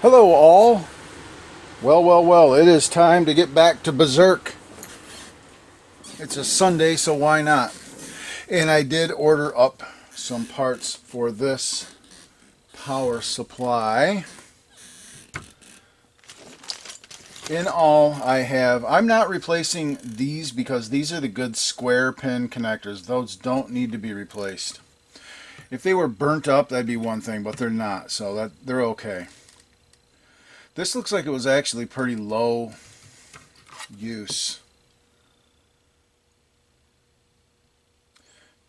Hello all. Well, it is time to get back to Berzerk. It's a Sunday, so why not? And I did order up some parts for this power supply. In all, I'm not replacing these because these are the good square pin connectors. Those don't need to be replaced. If they were burnt up, that'd be one thing, but they're not, so they're okay. This looks like it was actually pretty low use.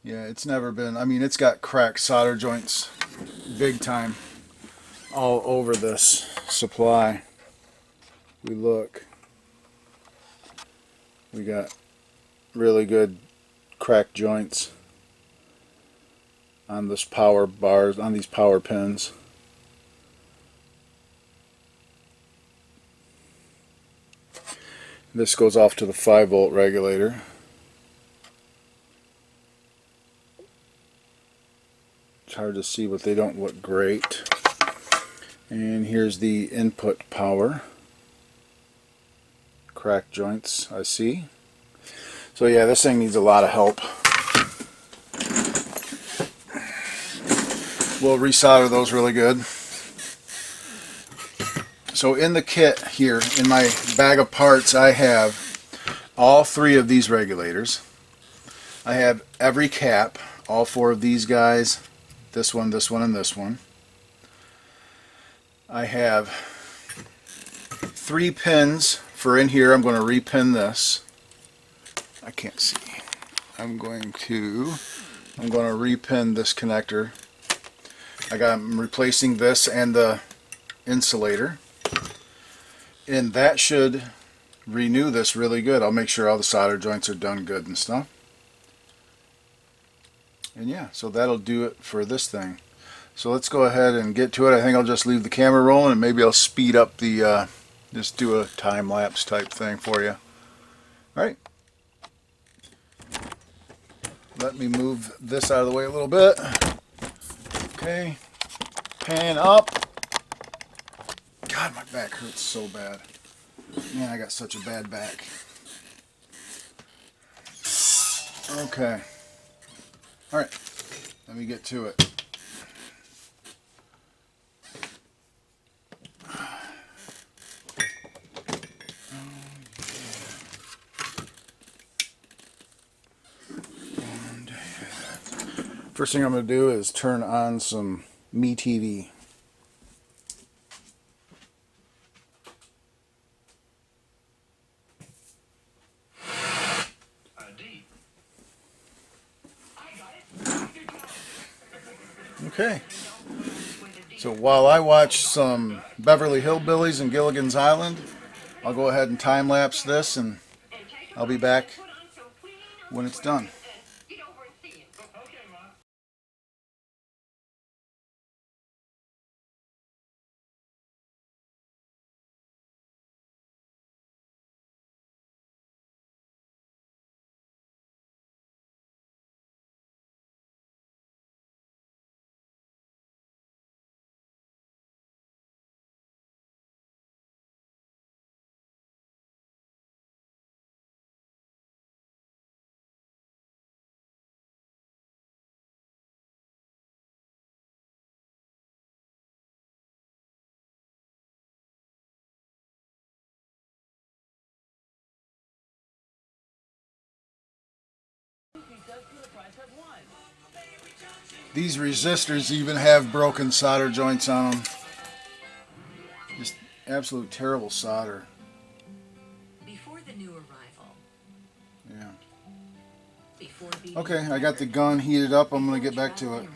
Yeah, it's never been, I mean, it's got cracked solder joints big time all over this supply. We got really good cracked joints on this power bars, on these power pins. This goes off to the 5-volt regulator. It's hard to see, but they don't look great. And here's the input power. Cracked joints, I see. So yeah, this thing needs a lot of help. We'll resolder those really good. So in the kit here, in my bag of parts, I have all 3 of these regulators. I have every cap, all 4 of these guys, this one, and this one. I have 3 pins for in here. I'm going to repin this. I can't see. I'm going to repin this connector. I'm replacing this and the insulator. And that should renew this really good. I'll make sure all the solder joints are done good and stuff. And yeah, so that'll do it for this thing. So let's go ahead and get to it. I think I'll just leave the camera rolling and maybe I'll speed up the, just do a time-lapse type thing for you. Alright. Let me move this out of the way a little bit. Okay. Pan up. God, my back hurts so bad. Man, I got such a bad back. Okay. Alright. Let me get to it. First thing I'm going to do is turn on some Me TV. Okay. So while I watch some Beverly Hillbillies and Gilligan's Island, I'll go ahead and time-lapse this and I'll be back when it's done. These resistors even have broken solder joints on them. Just absolute terrible solder. Before the new arrival. Yeah. Okay, I got the gun heated up. I'm going to get back to it.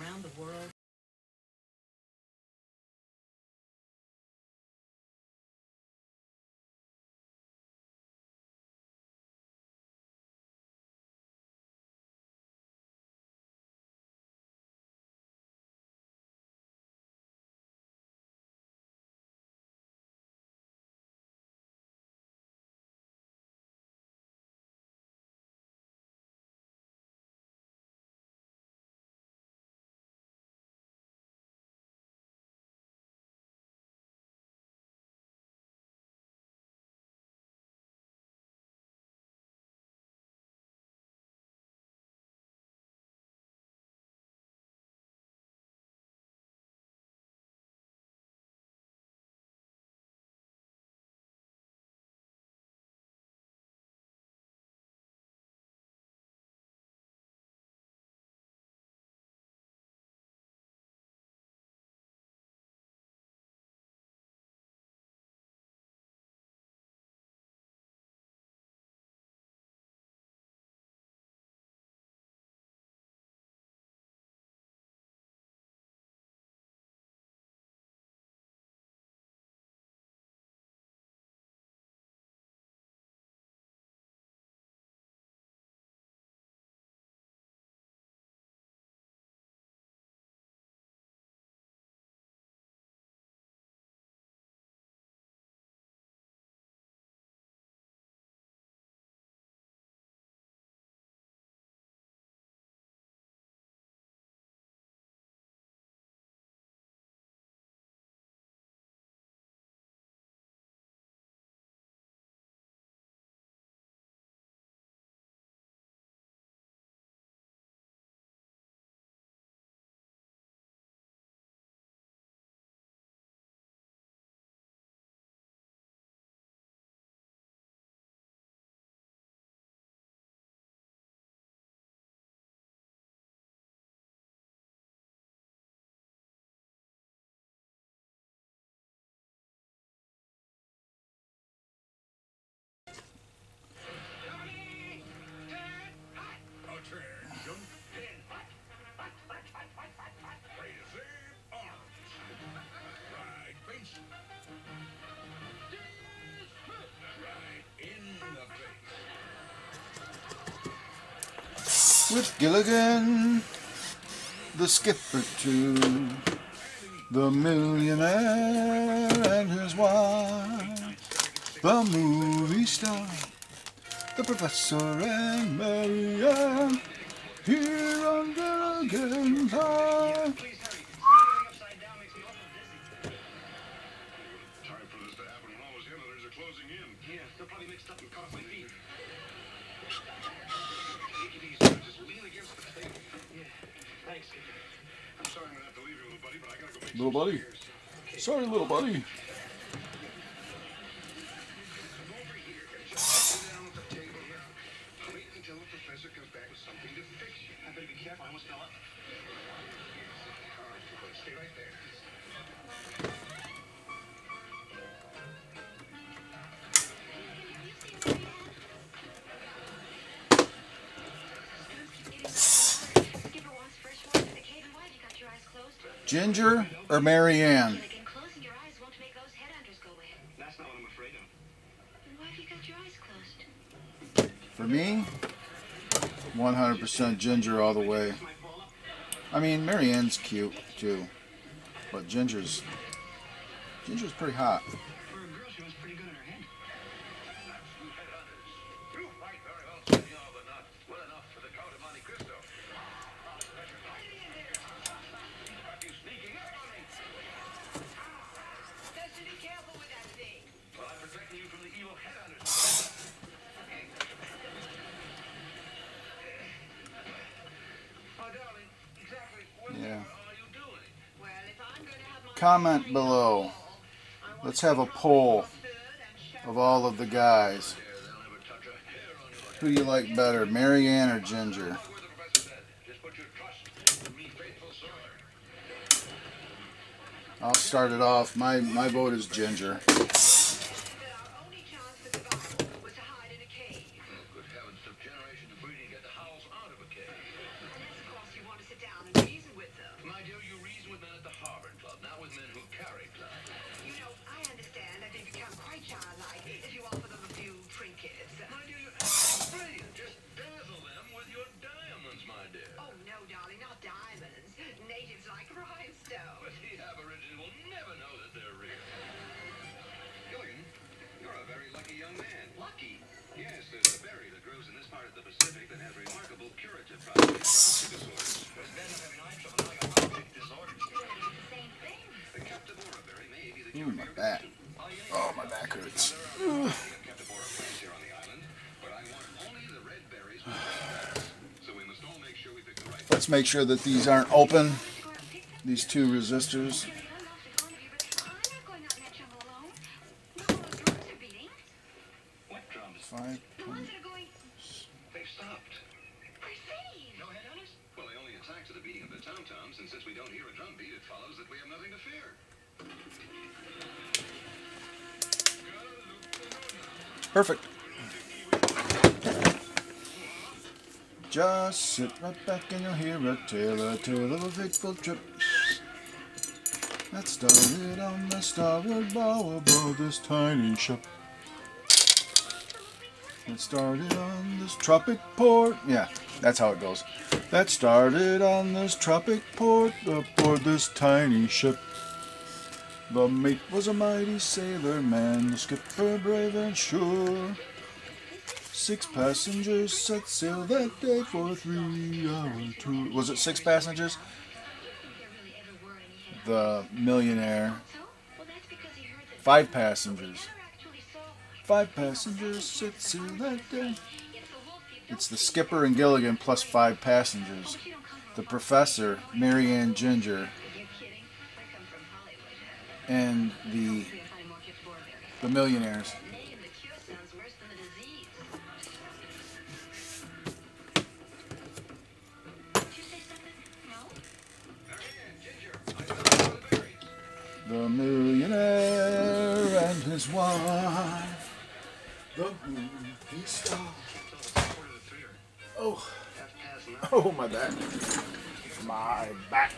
with Gilligan, the skipper too, the millionaire and his wife, the movie star, the professor and Marianne, here on Gilligan's Island. Little buddy. Sorry, little buddy. Ginger or Marianne? Closing your eyes won't make those headhunters go in. That's not what I'm afraid of. Then why have you got your eyes closed? For me, 100% Ginger all the way. I mean, Marianne's cute too, but Ginger's pretty hot. For a girl, she was pretty good in her head. You might very well say all but not well enough for the Count of Monte Cristo. Are you sneaking up on me? Just be careful with that thing. Well, I'm protecting you from the evil headhunters. Oh, darling, exactly what Yeah. are you doing? Well, if I'm going to have my Comment below. Let's have a poll of all of the guys. They'll never touch a hair on your head. Who do you like better, Marianne or Ginger? Where the professor said, just put your trust in me, faithful soldier. I'll start it off. My vote is Ginger. that our only chance for survival was to hide in a cave. Oh, good heavens, took generations of breeding to get the howls out of a cave. Unless, of course, you want to sit down and reason with them. My dear, you reason with men at the Harvard Club, not with men who carry clubs. You know, I understand that they become quite childlike if you offer them a few trinkets. My dear, you're brilliant. Just dazzle them with your diamonds, my dear. Oh, no, darling, not diamonds. Natives like rhinestones. But the aborigine will never know that they're real. Gilligan, you're a very lucky young man. Lucky. Yes, there's a berry that grows in this part of the Pacific that has remarkable curative properties for disorders. Instead of having eye trouble, now I got optic disorders. It's the same thing. The Captivora berry may be the Ooh, cure my for your back. condition. Oh, my back hurts. There are a variety of Captivora plants here on the island, but I want only the red berries with the seeds. So we must all make sure we pick the right Let's make sure that these aren't open. Go out and pick them. These two resistors. I'm not going out in that jungle alone. Look, all those drums are beating. What drums? 5. The ones that are going They've stopped. for safe. No headhunters? Well, they only attack to the beating of the tom-toms, and since we don't hear a drum beat, it follows that we have nothing to fear. Perfect. Just sit right back and you'll hear a tale of a fateful trip that started on the starboard bow aboard this tiny ship. It started on this tropic port. Yeah, that's how it goes. That started on this tropic port aboard this tiny ship. The mate was a mighty sailor man, the skipper brave and sure. 6 passengers set sail that day for a 3-hour tour. Was it 6 passengers? There really ever were any The millionaire. So? Well, that's because he heard that 5 passengers. never actually saw 5 passengers set sail that day. it's the wolf you It's the skipper and Gilligan plus 5 passengers. you don't come The from. professor, Marianne, Ginger, You're kidding. I come from Hollywood. and We're finding more Captivora berries. the millionaires. The name, the cure sounds worse than the disease. Did you say something? No? Marianne, Ginger, I found the berries. The millionaire and his wife. The movie star. Quarter to 3 or Oh, half past 9. oh, my back. My back.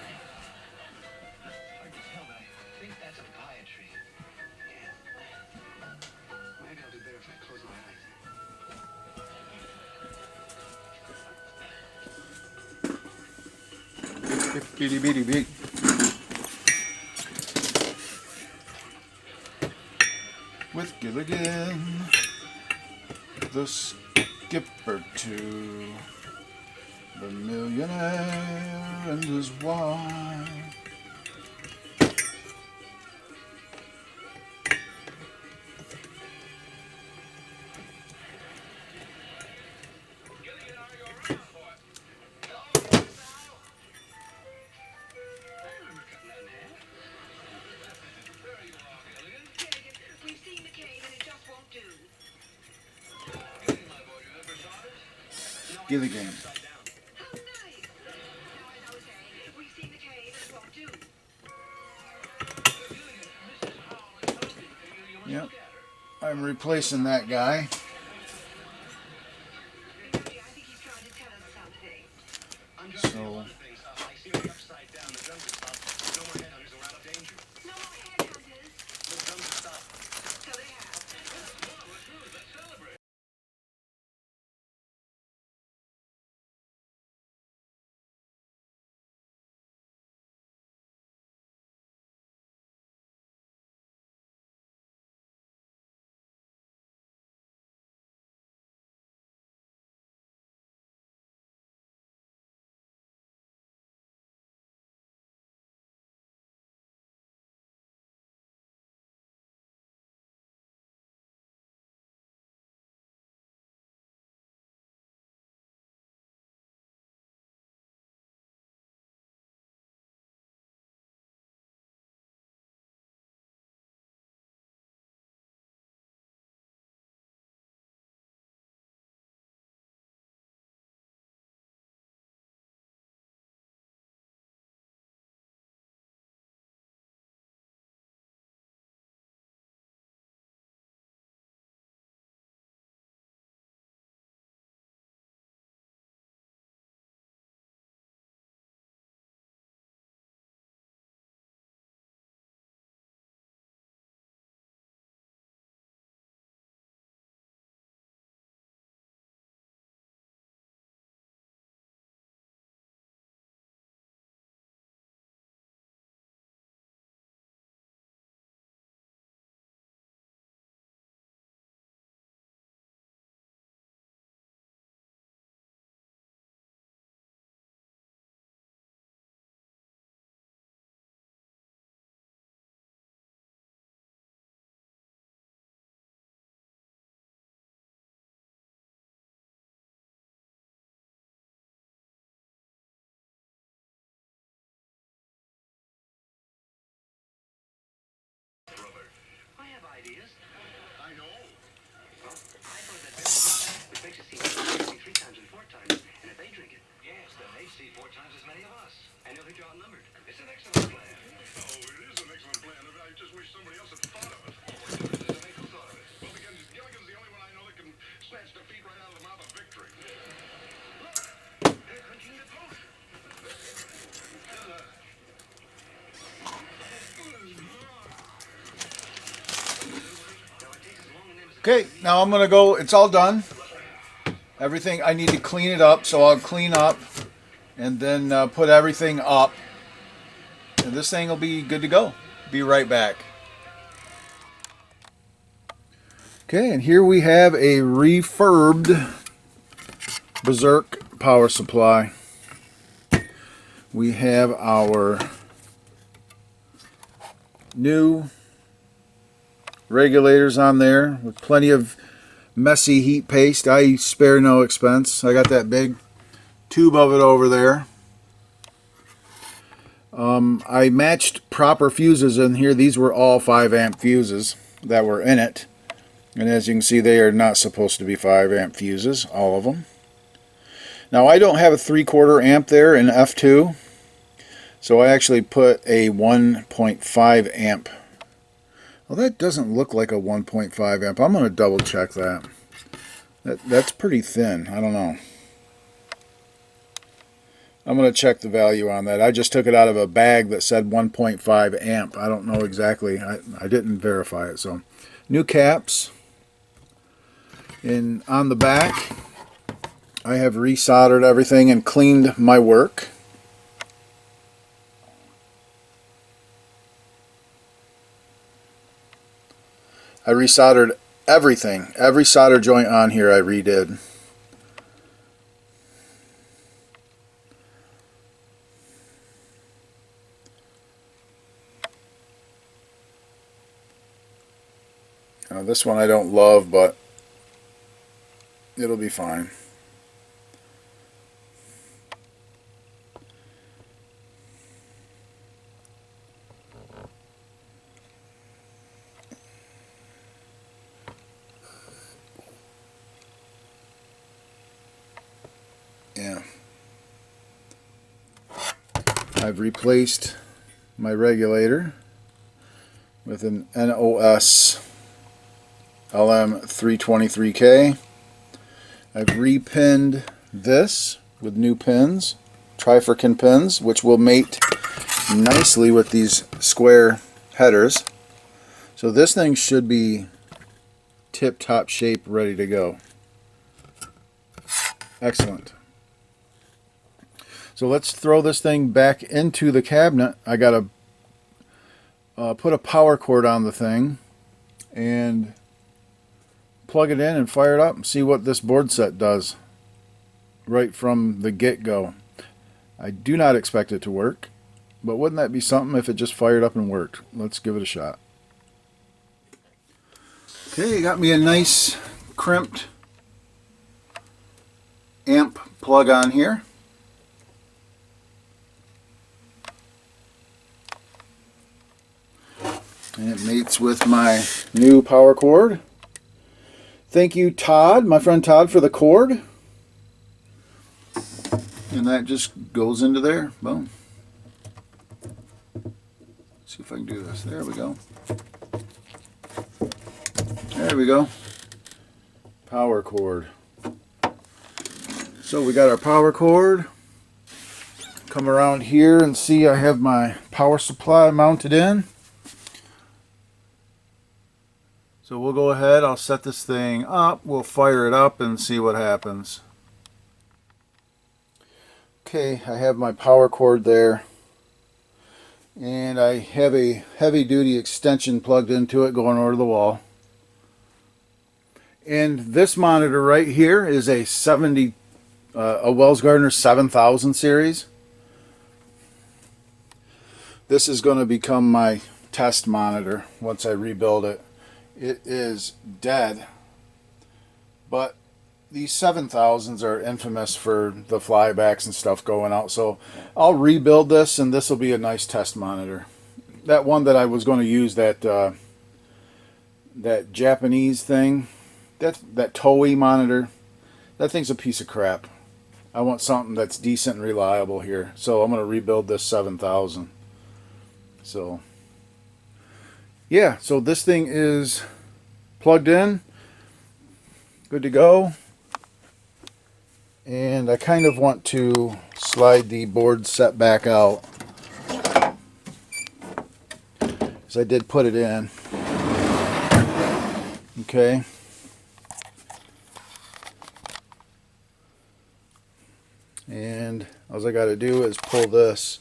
Hard to tell, but I think that's a papaya tree. Yeah. Maybe I'll do better if I close my eyes. Beep-beady-beady-beep. With Gilligan, the skipper to the millionaire and his wife. We've seen the cave and it just won't do. Gilligan. How nice! Now, as I was saying, we've seen the cave and it won't do. Yep. I'm replacing that guy. Really, I think he's trying to tell us something. So I see the upside down. The drums are stopped. No more headhunters and we're out of danger. No more headhunters. The drums are stopped. So they have. I have ideas. I know. Well, I've heard that Berzerk, which makes it seem 3 times and 4 times, and if they drink it, yes, then they see 4 times as many of us. And they'll think you're outnumbered. It's an excellent plan. Oh, it is an excellent plan. I just wish somebody else had thought of it. Doesn't make who thought of it. Well, because Gilligan's the only one I know that can snatch defeat right out of the mouth of victory. They're drinking the potion. okay, now I'm gonna go. It's all done. Everything I need to clean it up, so I'll clean up and then put everything up, and this thing will be good to go. Be right back. Okay, and here we have a refurbed Berzerk power supply. We have our new regulators on there with plenty of messy heat paste. I spare no expense. I got that big tube of it over there. I matched proper fuses in here. These were all 5 amp fuses that were in it. And as you can see, they are not supposed to be 5 amp fuses, all of them. Now I don't have a 3/4 amp there in F2. So I actually put a 1.5 amp. Well, that doesn't look like a 1.5 amp. I'm going to double check that. That's pretty thin. I don't know. I'm going to check the value on that. I just took it out of a bag that said 1.5 amp. I don't know exactly. I didn't verify it. So, new caps. And on the back, I have resoldered everything and cleaned my work. I resoldered everything. Every solder joint on here I redid. Now this one I don't love, but it'll be fine. Yeah. I've replaced my regulator with an NOS LM323K. I've repinned this with new pins, trifurcan pins, which will mate nicely with these square headers. So this thing should be tip-top shape, ready to go. Excellent. So let's throw this thing back into the cabinet. I got to put a power cord on the thing and plug it in and fire it up and see what this board set does right from the get-go. I do not expect it to work, but wouldn't that be something if it just fired up and worked? Let's give it a shot. Okay, got me a nice crimped amp plug on here. And it mates with my new power cord. Thank you, Todd, my friend Todd, for the cord. And that just goes into there. Boom. Let's see if I can do this. There we go. There we go. Power cord. So we got our power cord. Come around here and see I have my power supply mounted in. So we'll go ahead, I'll set this thing up, we'll fire it up and see what happens. Okay, I have my power cord there. And I have a heavy duty extension plugged into it going over the wall. And this monitor right here is a Wells Gardner 7000 series. This is going to become my test monitor once I rebuild it. It is dead, but these 7000s are infamous for the flybacks and stuff going out, so I'll rebuild this and this will be a nice test monitor. That one that I was going to use, that Japanese thing, that Toei monitor, that thing's a piece of crap. I want something that's decent and reliable here, so I'm going to rebuild this 7000. So yeah, so this thing is plugged in, good to go. And I kind of want to slide the board set back out, because I did put it in. Okay. And all I got to do is pull this.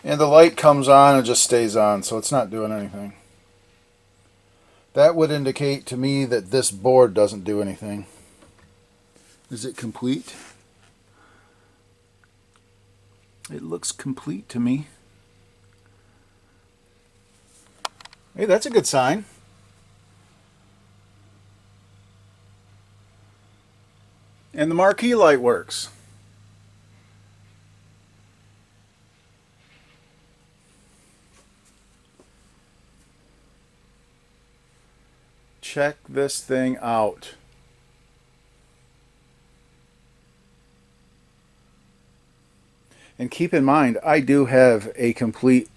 And the light comes on and just stays on, so it's not doing anything. That would indicate to me that this board doesn't do anything. Is it complete? It looks complete to me. Hey, that's a good sign. And the marquee light works. Check this thing out. And keep in mind, I do have a complete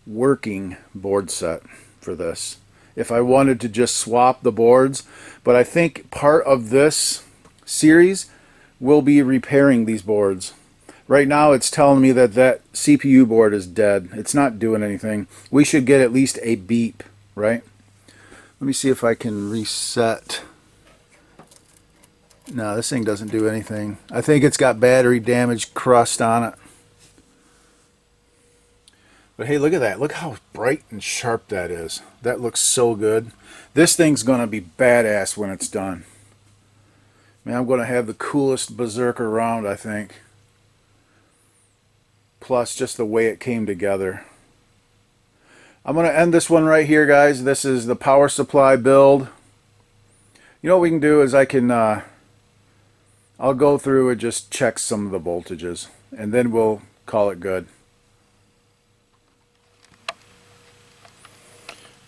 working board set for this. If I wanted to just swap the boards, but I think part of this series will be repairing these boards. Right now it's telling me that that CPU board is dead. It's not doing anything. We should get at least a beep, right? Let me see if I can reset. No, this thing doesn't do anything. I think it's got battery damage crust on it. But hey, look at that. Look how bright and sharp that is. That looks so good. This thing's going to be badass when it's done. Man, I'm going to have the coolest Berzerk around, I think. Plus, just the way it came together. I'm going to end this one right here, guys. This is the power supply build. You know what we can do is I'll go through and just check some of the voltages. And then we'll call it good.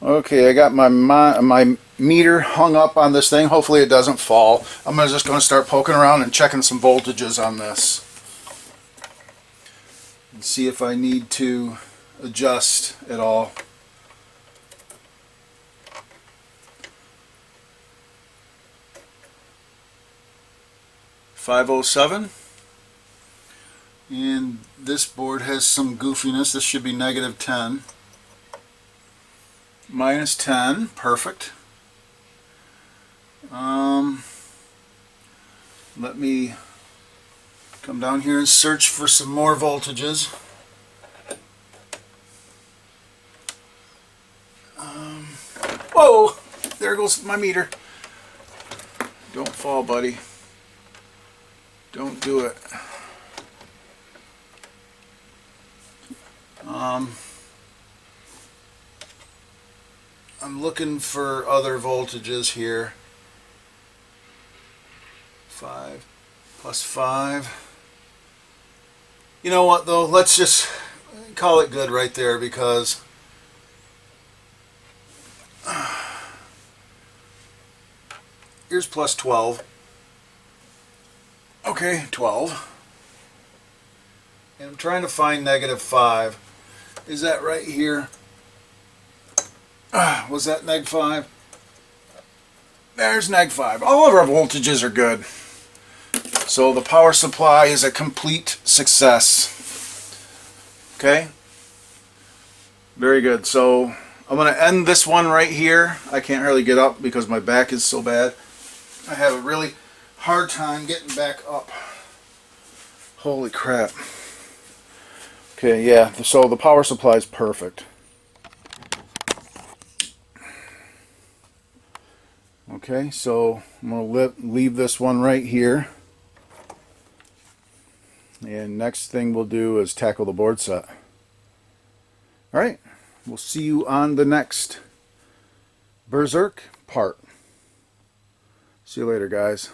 Okay, I got my meter hung up on this thing. Hopefully it doesn't fall. I'm just going to start poking around and checking some voltages on this. And see if I need to adjust at all. .507. And this board has some goofiness. This should be -10. -10, perfect. Let me come down here and search for some more voltages. Whoa! There goes my meter. Don't fall, buddy. Don't do it. I'm looking for other voltages here. 5 plus 5. You know what though? Let's just call it good right there because here's plus 12. Okay, 12. And I'm trying to find -5. Is that right here? Was that -5? There's -5. All of our voltages are good. So the power supply is a complete success. Okay? Very good. So I'm going to end this one right here. I can't hardly get up because my back is so bad. I have a really hard time getting back up. Holy crap. Okay, yeah, so the power supply is perfect. Okay, so I'm going to leave this one right here. And next thing we'll do is tackle the board set. Alright, we'll see you on the next Berzerk part. See you later, guys.